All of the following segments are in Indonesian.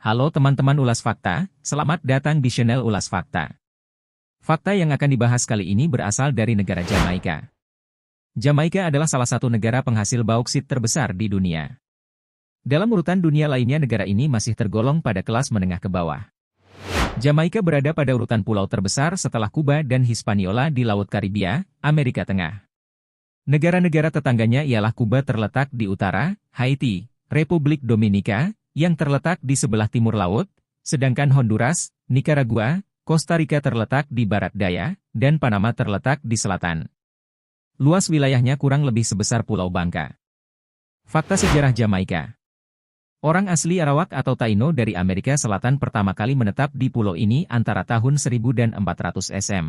Halo teman-teman Ulas Fakta, selamat datang di channel Ulas Fakta. Fakta yang akan dibahas kali ini berasal dari negara Jamaika. Jamaika adalah salah satu negara penghasil bauksit terbesar di dunia. Dalam urutan dunia lainnya negara ini masih tergolong pada kelas menengah ke bawah. Jamaika berada pada urutan pulau terbesar setelah Kuba dan Hispaniola di Laut Karibia, Amerika Tengah. Negara-negara tetangganya ialah Kuba terletak di utara, Haiti, Republik Dominika, yang terletak di sebelah timur laut, sedangkan Honduras, Nicaragua, Costa Rica terletak di barat daya, dan Panama terletak di selatan. Luas wilayahnya kurang lebih sebesar Pulau Bangka. Fakta sejarah Jamaika. Orang asli Arawak atau Taino dari Amerika Selatan pertama kali menetap di pulau ini antara tahun 1000 dan 400 SM.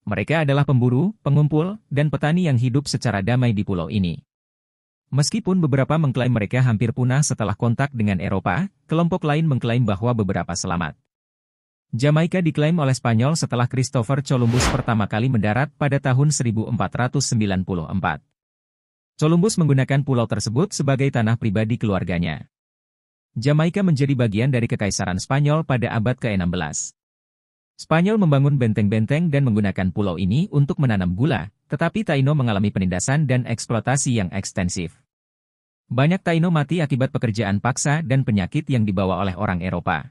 Mereka adalah pemburu, pengumpul, dan petani yang hidup secara damai di pulau ini. Meskipun beberapa mengklaim mereka hampir punah setelah kontak dengan Eropa, kelompok lain mengklaim bahwa beberapa selamat. Jamaika diklaim oleh Spanyol setelah Christopher Columbus pertama kali mendarat pada tahun 1494. Columbus menggunakan pulau tersebut sebagai tanah pribadi keluarganya. Jamaika menjadi bagian dari Kekaisaran Spanyol pada abad ke-16. Spanyol membangun benteng-benteng dan menggunakan pulau ini untuk menanam gula, tetapi Taino mengalami penindasan dan eksploitasi yang ekstensif. Banyak Taino mati akibat pekerjaan paksa dan penyakit yang dibawa oleh orang Eropa.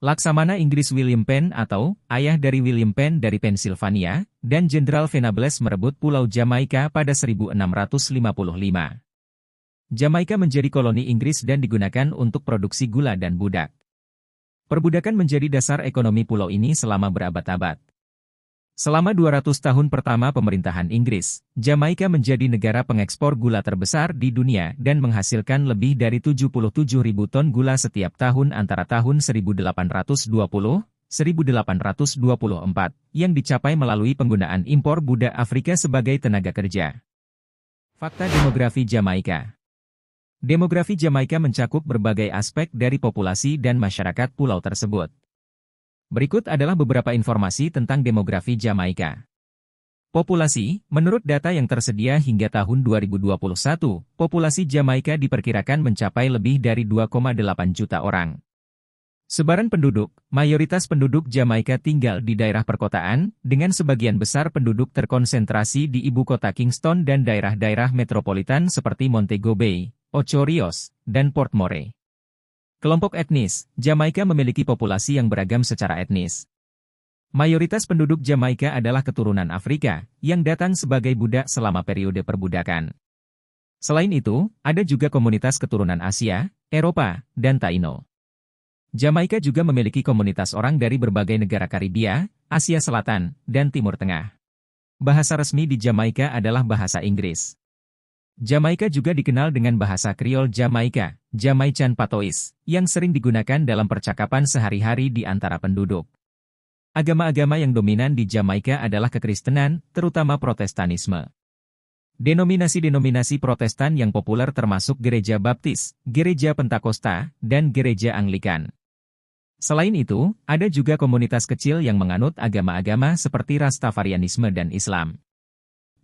Laksamana Inggris William Penn atau ayah dari William Penn dari Pennsylvania, dan Jenderal Venables merebut Pulau Jamaika pada 1655. Jamaika menjadi koloni Inggris dan digunakan untuk produksi gula dan budak. Perbudakan menjadi dasar ekonomi pulau ini selama berabad-abad. Selama 200 tahun pertama pemerintahan Inggris, Jamaika menjadi negara pengekspor gula terbesar di dunia dan menghasilkan lebih dari 77.000 ton gula setiap tahun antara tahun 1820-1824, yang dicapai melalui penggunaan impor budak Afrika sebagai tenaga kerja. Fakta demografi Jamaika. Demografi Jamaika mencakup berbagai aspek dari populasi dan masyarakat pulau tersebut. Berikut adalah beberapa informasi tentang demografi Jamaika. Populasi, menurut data yang tersedia hingga tahun 2021, populasi Jamaika diperkirakan mencapai lebih dari 2,8 juta orang. Sebaran penduduk, mayoritas penduduk Jamaika tinggal di daerah perkotaan, dengan sebagian besar penduduk terkonsentrasi di ibu kota Kingston dan daerah-daerah metropolitan seperti Montego Bay, Ocho Rios, dan Port Moray. Kelompok etnis, Jamaika memiliki populasi yang beragam secara etnis. Mayoritas penduduk Jamaika adalah keturunan Afrika, yang datang sebagai budak selama periode perbudakan. Selain itu, ada juga komunitas keturunan Asia, Eropa, dan Taino. Jamaika juga memiliki komunitas orang dari berbagai negara Karibia, Asia Selatan, dan Timur Tengah. Bahasa resmi di Jamaika adalah bahasa Inggris. Jamaika juga dikenal dengan bahasa Kriol Jamaika, Jamaican Patois, yang sering digunakan dalam percakapan sehari-hari di antara penduduk. Agama-agama yang dominan di Jamaika adalah kekristenan, terutama Protestanisme. Denominasi-denominasi Protestan yang populer termasuk Gereja Baptis, Gereja Pentakosta, dan Gereja Anglikan. Selain itu, ada juga komunitas kecil yang menganut agama-agama seperti Rastafarianisme dan Islam.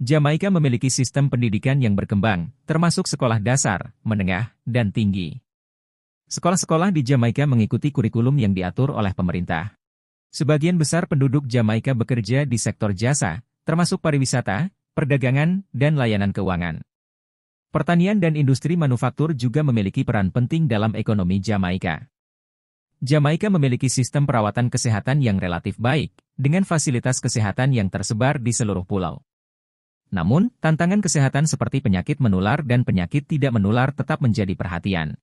Jamaika memiliki sistem pendidikan yang berkembang, termasuk sekolah dasar, menengah, dan tinggi. Sekolah-sekolah di Jamaika mengikuti kurikulum yang diatur oleh pemerintah. Sebagian besar penduduk Jamaika bekerja di sektor jasa, termasuk pariwisata, perdagangan, dan layanan keuangan. Pertanian dan industri manufaktur juga memiliki peran penting dalam ekonomi Jamaika. Jamaika memiliki sistem perawatan kesehatan yang relatif baik, dengan fasilitas kesehatan yang tersebar di seluruh pulau. Namun, tantangan kesehatan seperti penyakit menular dan penyakit tidak menular tetap menjadi perhatian.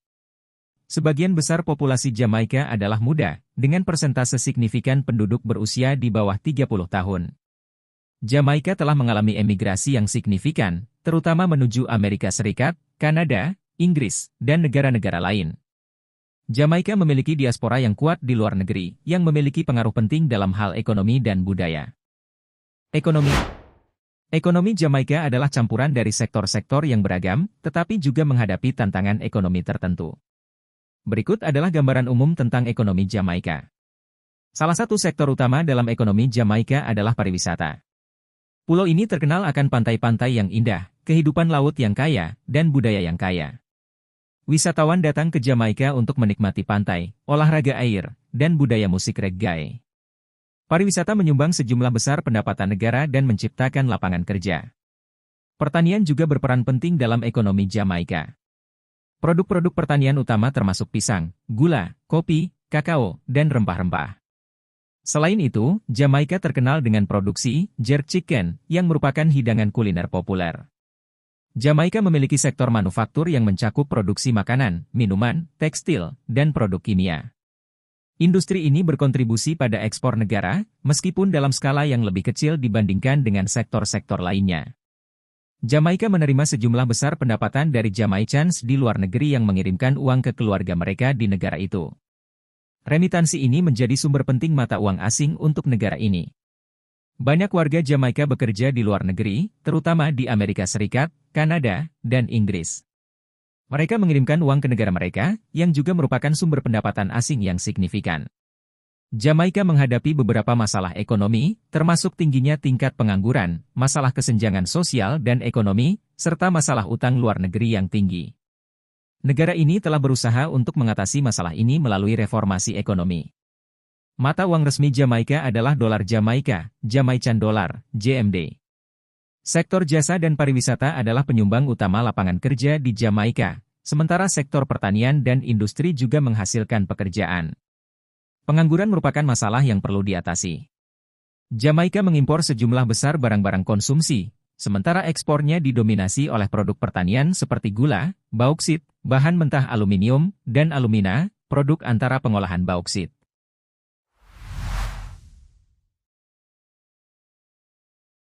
Sebagian besar populasi Jamaika adalah muda, dengan persentase signifikan penduduk berusia di bawah 30 tahun. Jamaika telah mengalami emigrasi yang signifikan, terutama menuju Amerika Serikat, Kanada, Inggris, dan negara-negara lain. Jamaika memiliki diaspora yang kuat di luar negeri, yang memiliki pengaruh penting dalam hal ekonomi dan budaya. Ekonomi Jamaika adalah campuran dari sektor-sektor yang beragam, tetapi juga menghadapi tantangan ekonomi tertentu. Berikut adalah gambaran umum tentang ekonomi Jamaika. Salah satu sektor utama dalam ekonomi Jamaika adalah pariwisata. Pulau ini terkenal akan pantai-pantai yang indah, kehidupan laut yang kaya, dan budaya yang kaya. Wisatawan datang ke Jamaika untuk menikmati pantai, olahraga air, dan budaya musik reggae. Pariwisata menyumbang sejumlah besar pendapatan negara dan menciptakan lapangan kerja. Pertanian juga berperan penting dalam ekonomi Jamaika. Produk-produk pertanian utama termasuk pisang, gula, kopi, kakao, dan rempah-rempah. Selain itu, Jamaika terkenal dengan produksi jerk chicken yang merupakan hidangan kuliner populer. Jamaika memiliki sektor manufaktur yang mencakup produksi makanan, minuman, tekstil, dan produk kimia. Industri ini berkontribusi pada ekspor negara, meskipun dalam skala yang lebih kecil dibandingkan dengan sektor-sektor lainnya. Jamaika menerima sejumlah besar pendapatan dari Jamaicans di luar negeri yang mengirimkan uang ke keluarga mereka di negara itu. Remitansi ini menjadi sumber penting mata uang asing untuk negara ini. Banyak warga Jamaika bekerja di luar negeri, terutama di Amerika Serikat, Kanada, dan Inggris. Mereka mengirimkan uang ke negara mereka, yang juga merupakan sumber pendapatan asing yang signifikan. Jamaika menghadapi beberapa masalah ekonomi, termasuk tingginya tingkat pengangguran, masalah kesenjangan sosial dan ekonomi, serta masalah utang luar negeri yang tinggi. Negara ini telah berusaha untuk mengatasi masalah ini melalui reformasi ekonomi. Mata uang resmi Jamaika adalah dolar Jamaika, Jamaican Dollar, JMD. Sektor jasa dan pariwisata adalah penyumbang utama lapangan kerja di Jamaika, sementara sektor pertanian dan industri juga menghasilkan pekerjaan. Pengangguran merupakan masalah yang perlu diatasi. Jamaika mengimpor sejumlah besar barang-barang konsumsi, sementara ekspornya didominasi oleh produk pertanian seperti gula, bauksit, bahan mentah aluminium, dan alumina, produk antara pengolahan bauksit.